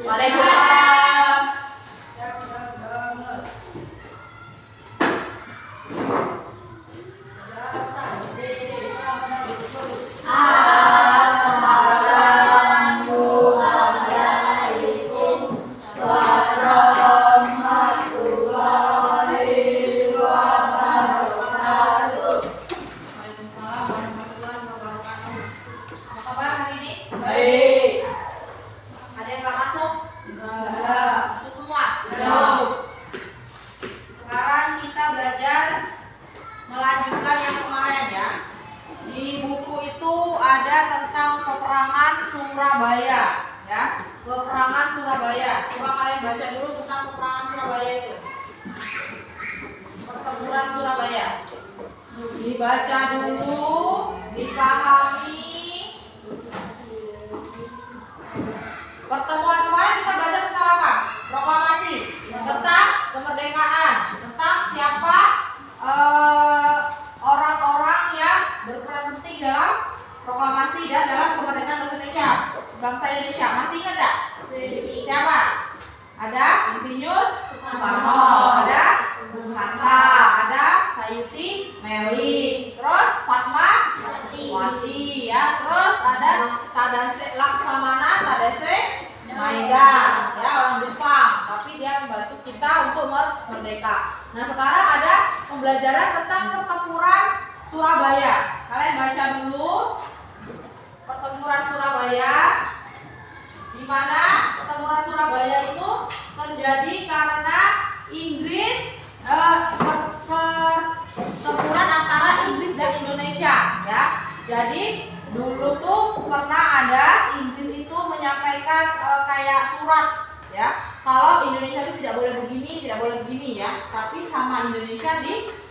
Waalaikumsalam. Assalamualaikum warahmatullahi wabarakatuh. Waalaikumsalam warahmatullahi wabarakatuh. Apa kabar hari ini? Baik. Ada yang nggak masuk? Enggak. Masuk semua? Belum. Sekarang kita belajar melanjutkan yang kemarin ya. Di buku itu ada tentang peperangan Surabaya ya. Peperangan Surabaya. Coba kalian baca dulu tentang peperangan Surabaya itu. Pertempuran Surabaya. Dibaca dulu, dipahami. Pertemuan kemarin kita belajar tentang apa? Proklamasi, tentang kemerdekaan, tentang siapa orang-orang yang berperan penting dalam proklamasi dan dalam kemerdekaan Indonesia, bangsa Indonesia. Masih ingat tak? Siapa? Ada Insinyur Soekarno, ada Bung Hatta, ada Sayuti Meli, terus Fatmawati ya, terus ada Tadase Laksamana Tadase Maeda ya, orang Jepang, tapi dia membantu kita untuk merdeka. Nah sekarang ada pembelajaran tentang pertempuran Surabaya. Kalian baca dulu pertempuran Surabaya. Di mana pertempuran Surabaya itu terjadi karena Inggris, pertempuran antara Inggris dan Indonesia ya. Jadi dulu tuh pernah ada Inggris itu menyampaikan kayak surat ya, kalau Indonesia itu tidak boleh begini, tidak boleh begini ya. Tapi sama Indonesia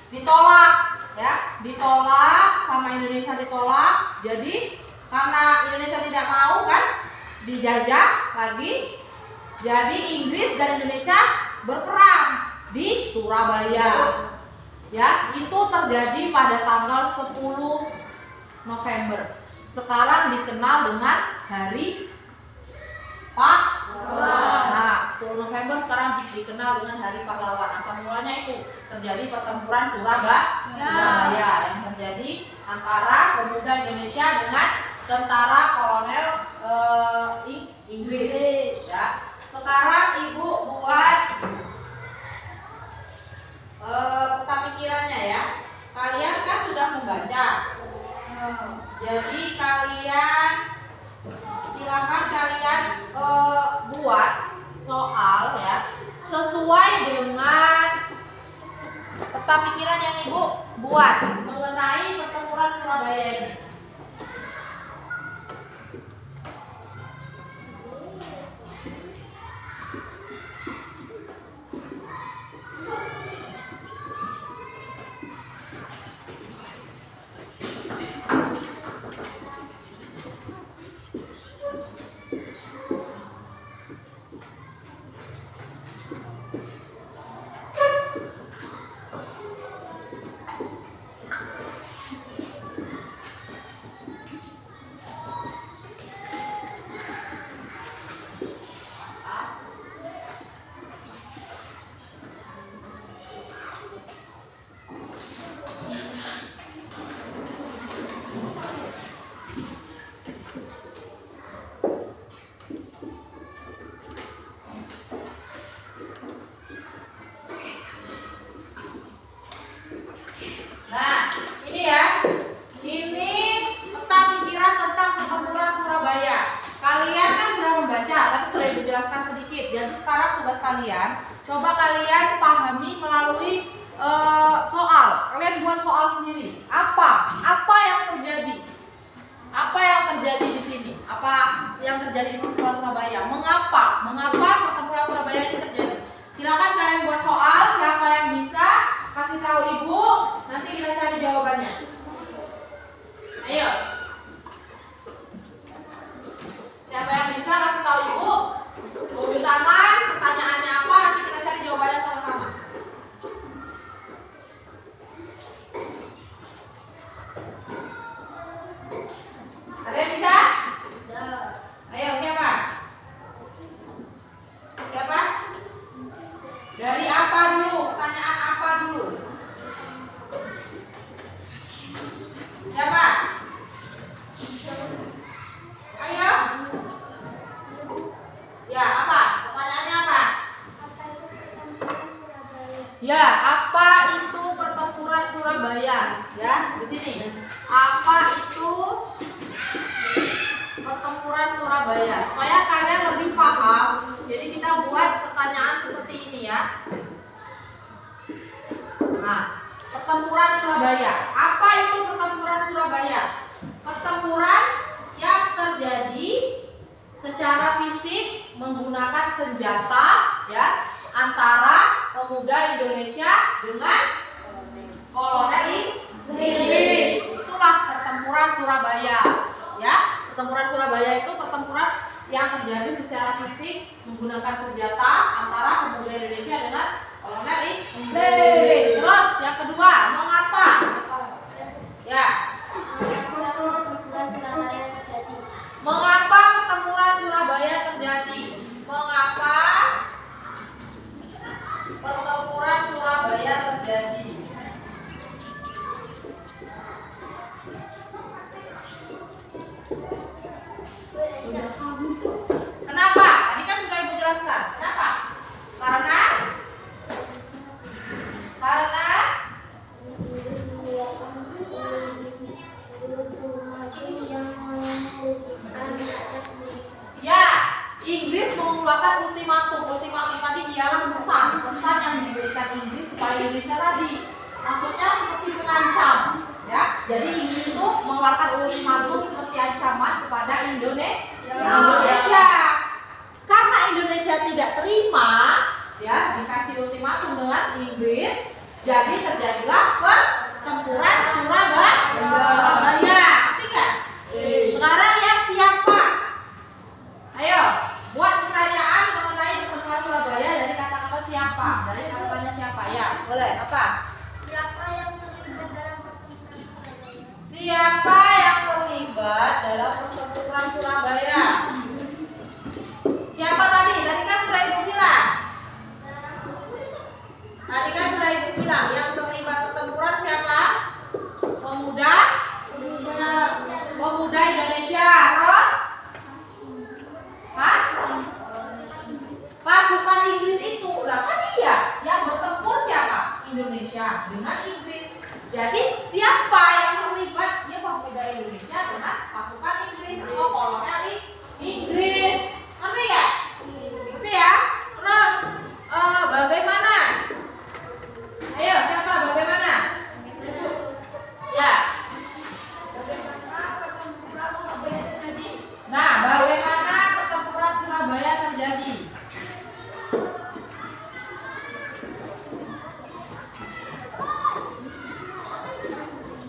ditolak ya, ditolak sama Indonesia ditolak. Jadi karena Indonesia tidak mau kan dijajah lagi, jadi Inggris dan Indonesia berperang di Surabaya ya. Itu terjadi pada tanggal 10 November. Sekarang dikenal dengan Hari Pahlawan. Nah, 10 November sekarang dikenal dengan Hari Pahlawan. Asal mulanya itu terjadi pertempuran Surabaya yang terjadi antara pemuda Indonesia dengan tentara kolonel Inggris ya. Sekarang Ibu buat peta pikirannya ya. Kalian kan sudah membaca. Jadi kalian silakan kalian buat soal ya sesuai dengan peta pikiran yang Ibu buat mengenai pertempuran Surabaya ini. Nah, ini ya. Ini peta pikiran tentang pertempuran Surabaya. Kalian kan sudah membaca, tapi sudah Ibu jelaskan sedikit. Jadi sekarang tugas kalian, coba kalian pahami melalui soal. Kalian buat soal sendiri. Apa yang terjadi? Apa yang terjadi di sini? Apa yang terjadi di pertempuran Surabaya? Mengapa pertempuran Surabaya ini terjadi? Silakan kalian buat soal. Siapa yang bisa kasih tahu Ibu, nanti kita cari jawabannya. Ayo. Siapa yang bisa kasih tahu Ibu? Tunjuk tangan, pertanyaannya apa, nanti kita cari jawabannya sama-sama. Ada yang bisa? Ayo, siapa? Ya, di sini. Apa itu pertempuran Surabaya? Supaya kalian lebih paham, jadi kita buat pertanyaan seperti ini ya. Nah, pertempuran Surabaya. Apa itu pertempuran Surabaya? Pertempuran yang terjadi secara fisik menggunakan senjata ya antara pemuda Indonesia dengan kolonel Inggris. Itulah pertempuran Surabaya ya. Pertempuran Surabaya itu pertempuran yang terjadi secara fisik menggunakan senjata antara pemuda Indonesia dengan kolonel Inggris. Terus yang kedua, mengapa? Ya. Mengapa pertempuran Surabaya terjadi? Mengapa pertempuran Surabaya terjadi? Kenapa? Tadi kan sudah Ibu jelaskan. Kenapa? Karena ya, Inggris mengeluarkan ultimatum. Ultimatum tadi ialah pesan yang diberikan Inggris kepada Indonesia tadi. Maksudnya seperti mengancam, ya. Jadi Inggris itu mengeluarkan ultimatum seperti ancaman kepada Indonesia. Karena Indonesia tidak terima, ya, dikasih ultimatum dengan Inggris, jadi terjadilah pertempuran Surabaya. Ngerti nggak? Sekarang yang siapa? Ayo, buat pertanyaan mengenai pertempuran Surabaya dari kata-kata siapa? Dari kata-katanya siapa? Ya, boleh. Apa? Siapa yang terlibat dalam pertempuran Surabaya? Siapa yang terlibat dalam pertempuran Surabaya? Siapa tadi? Tadi kan sudah Ibu bilang. Yang terlibat pertempuran siapa? Pemuda Indonesia. Terus? Hah? Pasukan Inggris itu. Lah kan iya, yang bertempur siapa? Indonesia dengan Inggris. Jadi siapa yang terlibat? Ya pemuda Indonesia dengan pasukan Inggris atau kolonel Inggris. Ngerti ya? Ngerti ya? Terus bagaimana? Ayo, siapa? Bagaimana? Ya. Nah, bagaimana pertempuran Surabaya terjadi?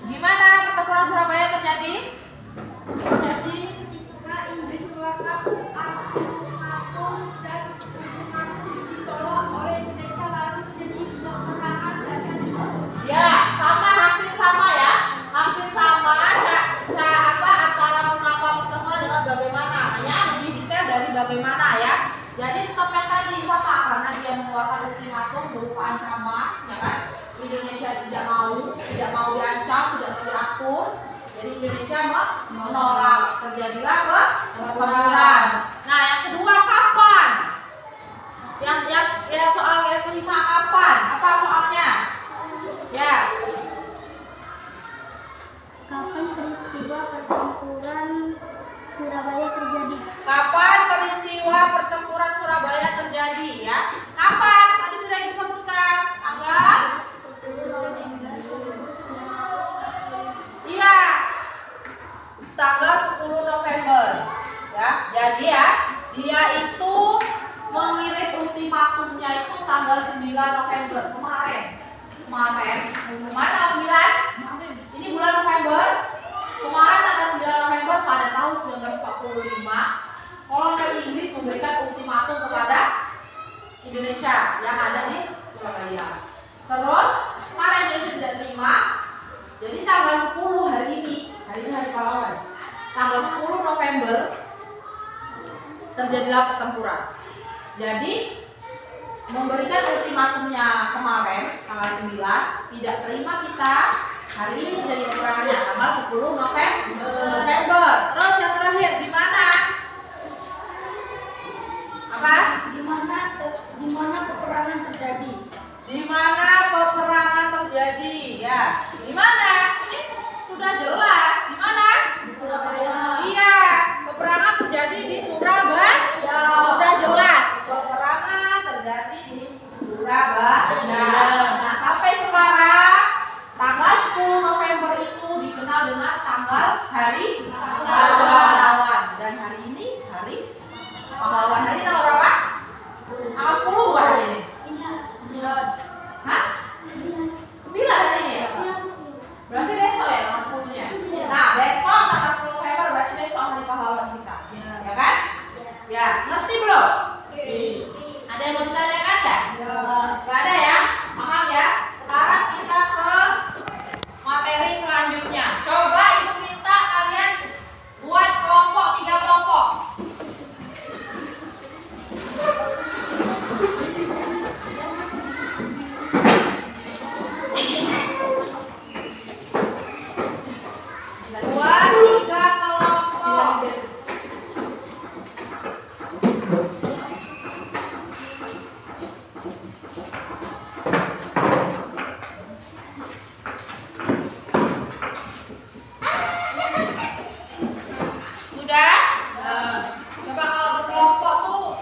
Gimana pertempuran Surabaya terjadi? Jadi ketika Inggris mengeluarkan ultimatum dan ultimatum ditolak oleh Indonesia lalu jadi peperangan dan Ya, hampir sama ya. Hampir sama antara mengapa pertemuan dengan bagaimana. Hanya lebih detail dari bagaimana ya. Jadi tetap yang tadi sama karena dia mengeluarkan ultimatum berupa ancaman, ya kan? Indonesia tidak mau diancam, tidak mau diatur. Jadi Indonesia menolak. Terjadilah pertempuran. Nah, yang kedua kapan? Yang soal yang kelima kapan? Apa soalnya? Ya. Kapan peristiwa pertempuran Surabaya terjadi? Kapan peristiwa pertempuran Surabaya terjadi ya? Kapan? Tadi sudah disebutkan. Tanggal? 10 November 1945. Iya. Tanggal 10 November. Ya, jadi ya, dia itu mengirim ultimatumnya itu tanggal 9 November kemarin. Mana 9? Ini bulan November. Kemarin tanggal 9 November pada tahun 1945, kolonel Inggris memberikan ultimatum kepada Indonesia yang ada di Surabaya. Terus kemarin Indonesia tidak terima. Jadi tanggal 10 hari ini hari pahlawan. Tanggal 10 November terjadilah pertempuran. Jadi memberikan ultimatumnya kemarin tanggal 9, tidak terima kita, hari ini terjadi peperangannya tanggal 10 November. Terus yang terakhir di mana? Apa? Di mana peperangan terjadi? Di mana peperangan terjadi? Ya, di mana? Ini sudah jelas. Di mana? Di Surabaya. Iya, peperangan terjadi di Surabaya. Sudah jelas, peperangan terjadi di Surabaya. Nah, sampai sekarang tanggal 10 November itu dikenal dengan tanggal Hari Pahlawan. Dan hari ini hari pahlawan. Hari tanggal berapa? Tanggal 10 bukan hari ini? Hah? 9 hari ini ya? Berarti besok ya tanggal 10-nya? Nah, besok tanggal 10 November berarti besok hari pahlawan kita. Ya kan? Ya, ngerti belum? Ada yang mau ditanyakan nggak? Nggak ada ya? Paham ya? Sekarang kita ke materi selanjutnya. Coba ibu minta kalian buat kelompok, 3 kelompok. Buat 3 kelompok. Sudah? Coba kalau berkelompok tuh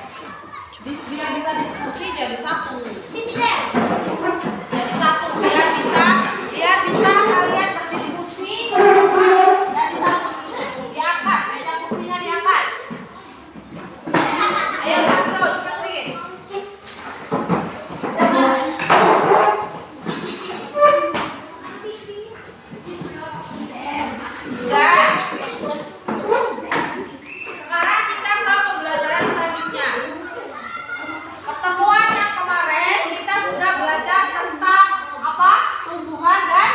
biar bisa diskusi jadi satu. Jadi satu biar bisa kalian berdiskusi jadi satu. Diangkat, meja kursinya diangkat. Ayo satu, cepat bikin. Sudah? Sekarang kita ke pembelajaran selanjutnya. Pertemuan yang kemarin kita sudah belajar tentang apa? Tumbuhan dan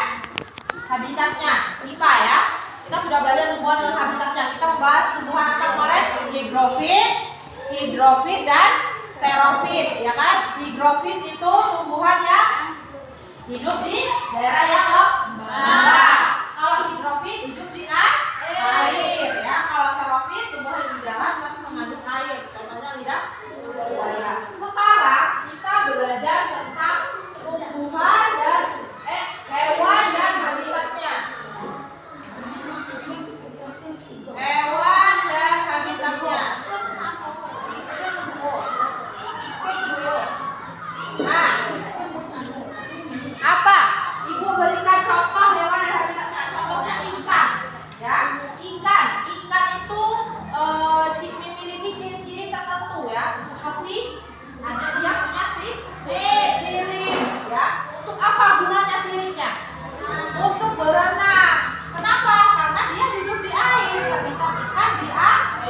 habitatnya. IPA ya. Kita sudah belajar tumbuhan dan habitatnya. Kita membahas tumbuhan apa kemarin? Hidrofit dan xerofit, ya kan? Hidrofit itu tumbuhan yang hidup di daerah yang lembab. Kalau hidrofit hidup di air, ya. Kalau xerofit tumbuhan di darat tapi mengandung air. Contohnya lidah buaya. Sekarang kita belajar tentang tumbuhan dan hewan dan habitatnya. Hewan dan habitatnya. Nah, apa? Ibu berikan contoh hewan dan habitatnya. Contohnya ikan, ya. Ikan itu memiliki ciri-ciri tertentu, ya. Seperti ada dia punya sirip, ya. Untuk apa gunanya siripnya? Untuk berenang. Kenapa? Karena dia hidup di air. Habitat ikan di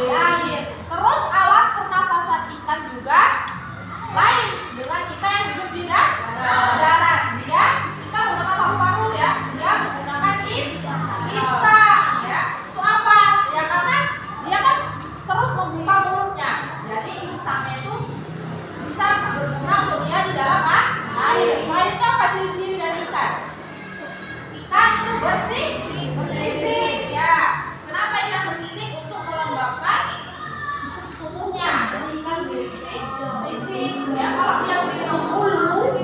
air. Terus alat pernafasan ikan juga lain dengan kita yang hidup di darat. Kita menggunakan paru-paru, ya. Dia menggunakan insang, ya. Itu apa? Ya karena dia kan terus membuka mulutnya. Jadi insangnya itu bisa berguna untuk dia di dalam air. Selain itu apa ciri-ciri dari ikan? Ikan itu bersisik, ya. Kenapa ikan bersisik? Untuk melembabkan tubuhnya. Jadi ikan memiliki sisik, ya. Kalau dia memiliki bulu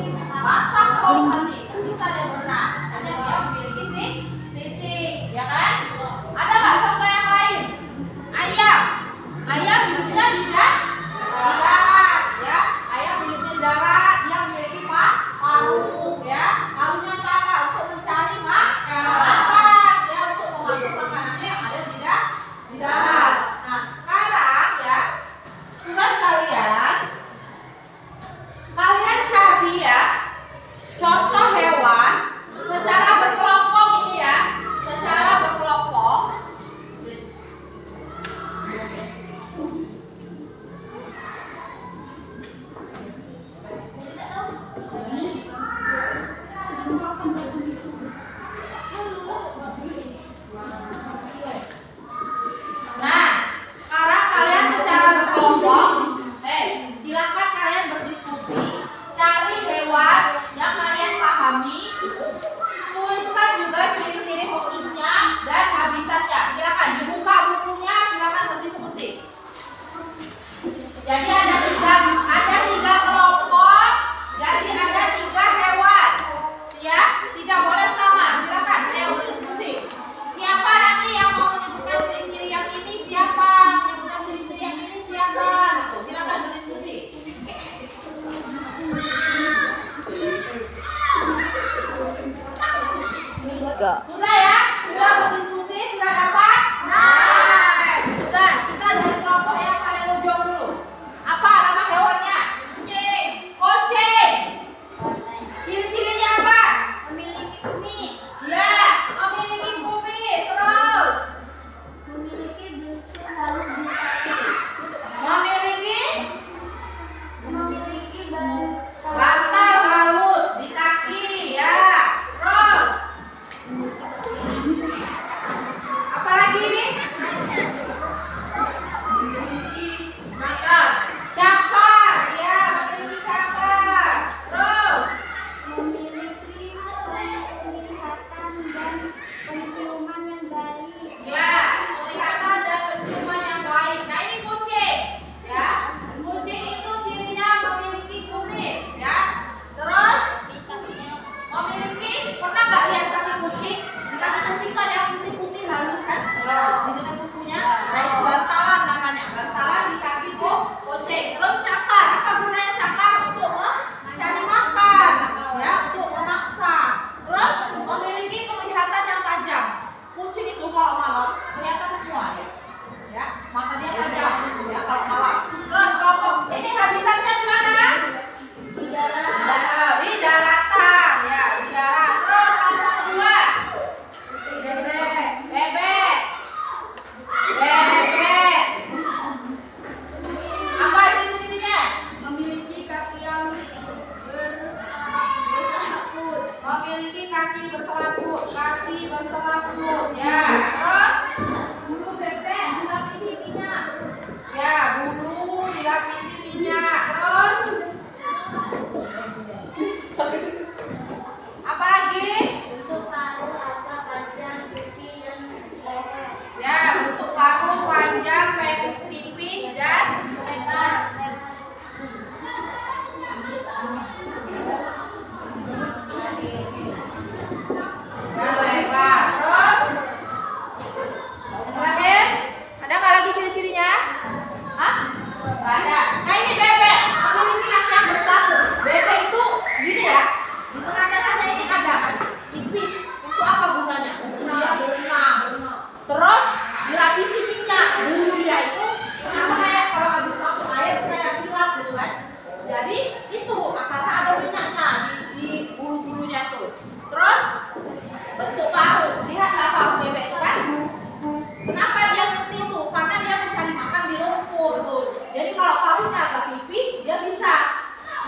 basah kalau nanti bisa dia berenang. Hanya dia memiliki sisik, ya kan? Ada nggak contoh yang lain? Ayam hidupnya di darat, ya. Ayam hidupnya di darat, dia memiliki paru, ya. Parunya untuk apa? Untuk mencari makan, ya. Untuk mengatur makanannya yang ada di darat. Nah, sekarang ya, tugas kalian cari ya contoh hewan secara berkelompok ini, ya. Secara berkelompok. Nah, sekarang kalian secara berkelompok, silakan kalian berdiskusi, cari hewan yang kalian pahami, tuliskan juga ciri-ciri khususnya dan habitatnya. Silakan dibuka bukunya, silakan berdiskusi. Jadi ada tiga kelompok, jadi ada 3 hewan, ya. Tidak boleh sama. Silakan, ayo berdiskusi.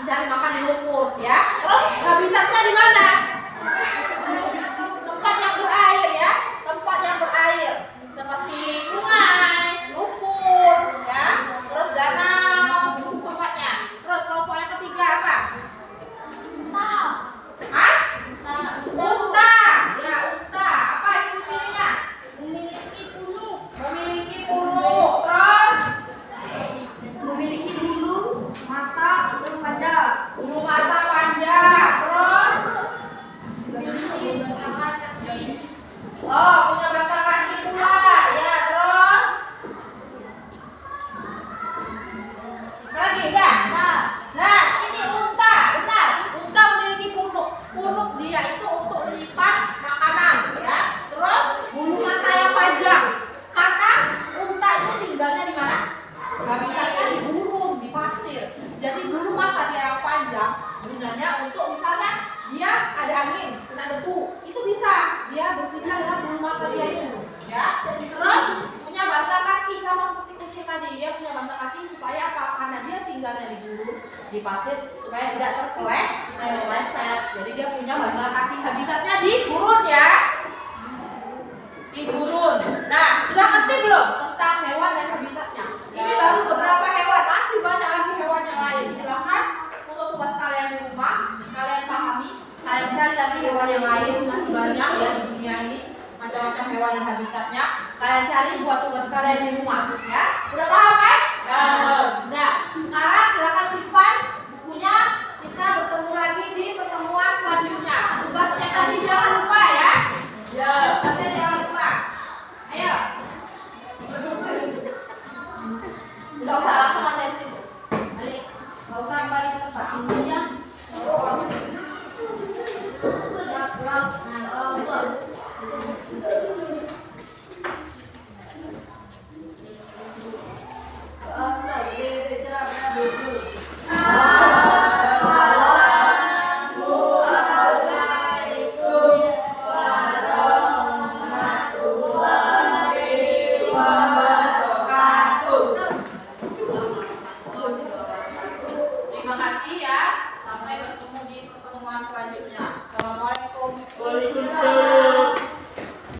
cari makan di lumpur ya. Terus habitatnya di mana? Tempat yang berair ya, tempat yang berair seperti sungai, lumpur ya, terus danau itu tempatnya. Terus kelompok yang ketiga apa? Hah? Unta. Ya, unta. Apa ciri-cirinya? Memiliki punuk. Memiliki punuk. Terus Memiliki bulu, mata, panjang. bulu mata panjang. Terus Memiliki batang kaki. oh, punya batang kaki pula. Ya, terus apa lagi? Udah. Nah, ini unta. Benar. Unta memiliki punuk. Punuk dia itu untuk menyimpan makanan, ya. Terus bulu mata yang panjang. Karena unta itu tinggalnya di mana? Habitatnya di gurun, di pasir. Jadi bulu mata dia yang panjang gunanya untuk misalnya dia ada angin, kena debu, itu bisa dia bersihkan dengan bulu mata dia itu, ya. Terus punya batang kaki sama seperti kucing tadi, dia punya batang kaki supaya apa? Karena dia tinggalnya di gurun, di pasir, supaya tidak terpeleset. Jadi dia punya batang kaki, habitatnya di gurun ya. Di gurun. Nah, sudah ngerti belum tentang hewan dan habitatnya? Ini baru beberapa hewan, masih banyak lagi hewan yang lain. Silahkan untuk tugas kalian di rumah, kalian pahami, kalian cari lagi hewan yang lain, masih banyak ya di dunia ini, macam-macam hewan dan habitatnya. Kalian cari buat tugas kalian di rumah, ya. Udah paham kan? Udah. Sekarang silakan simpan bukunya. Kita bertemu lagi di pertemuan selanjutnya. Tugasnya tadi jangan lupa ya. Tugasnya jangan lupa. Ayo. Nggak usah langsung ada di situ. Nggak usah kembali ke tempat. Terima kasih ya. Sampai bertemu di